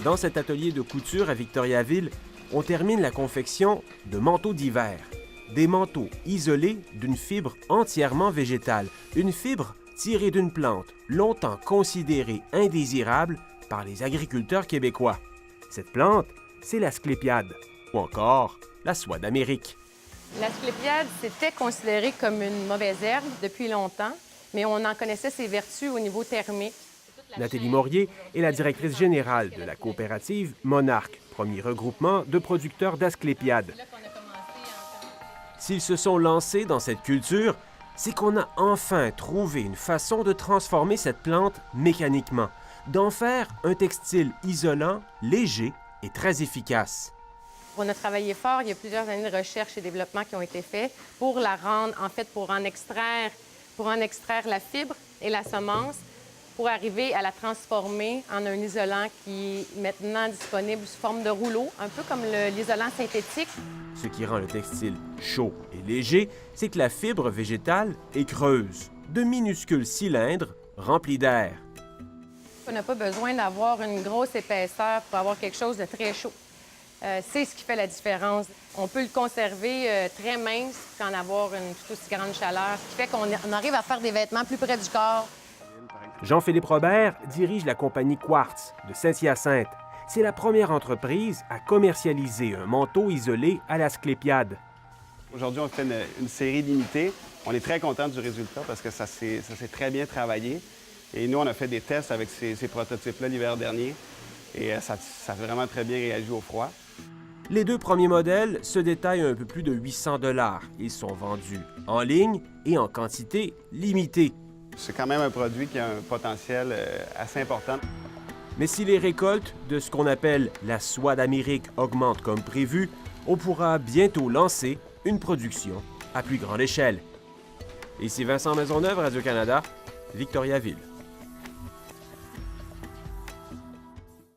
Dans cet atelier de couture à Victoriaville, on termine la confection de manteaux d'hiver. Des manteaux isolés d'une fibre entièrement végétale, une fibre tirée d'une plante longtemps considérée indésirable par les agriculteurs québécois. Cette plante, c'est l'asclépiade, ou encore la soie d'Amérique. L'asclépiade, c'était considéré comme une mauvaise herbe depuis longtemps, mais on en connaissait ses vertus au niveau thermique. Nathalie Morier est la directrice générale de la coopérative Monarque, premier regroupement de producteurs d'asclépiades. S'ils se sont lancés dans cette culture, c'est qu'on a enfin trouvé une façon de transformer cette plante mécaniquement, d'en faire un textile isolant, léger et très efficace. On a travaillé fort, il y a plusieurs années de recherche et développement qui ont été faits pour la rendre, en fait, pour en extraire la fibre et la semence, pour arriver à la transformer en un isolant qui est maintenant disponible sous forme de rouleau, un peu comme l'isolant synthétique. Ce qui rend le textile chaud et léger, c'est que la fibre végétale est creuse, de minuscules cylindres remplis d'air. On n'a pas besoin d'avoir une grosse épaisseur pour avoir quelque chose de très chaud. C'est ce qui fait la différence. On peut le conserver très mince qu'en avoir une toute aussi grande chaleur, ce qui fait qu'on arrive à faire des vêtements plus près du corps. Jean-Philippe Robert dirige la compagnie Quartz de Saint-Hyacinthe. C'est la première entreprise à commercialiser un manteau isolé à l'asclépiade. Aujourd'hui, on fait une série limitée. On est très content du résultat parce que ça s'est très bien travaillé. Et nous, on a fait des tests avec ces prototypes-là l'hiver dernier. Et ça a vraiment très bien réagi au froid. Les deux premiers modèles se détaillent à un peu plus de 800 $. Ils sont vendus en ligne et en quantité limitée. C'est quand même un produit qui a un potentiel assez important. Mais si les récoltes de ce qu'on appelle la soie d'Amérique augmentent comme prévu, on pourra bientôt lancer une production à plus grande échelle. Ici Vincent Maisonneuve, Radio-Canada, Victoriaville.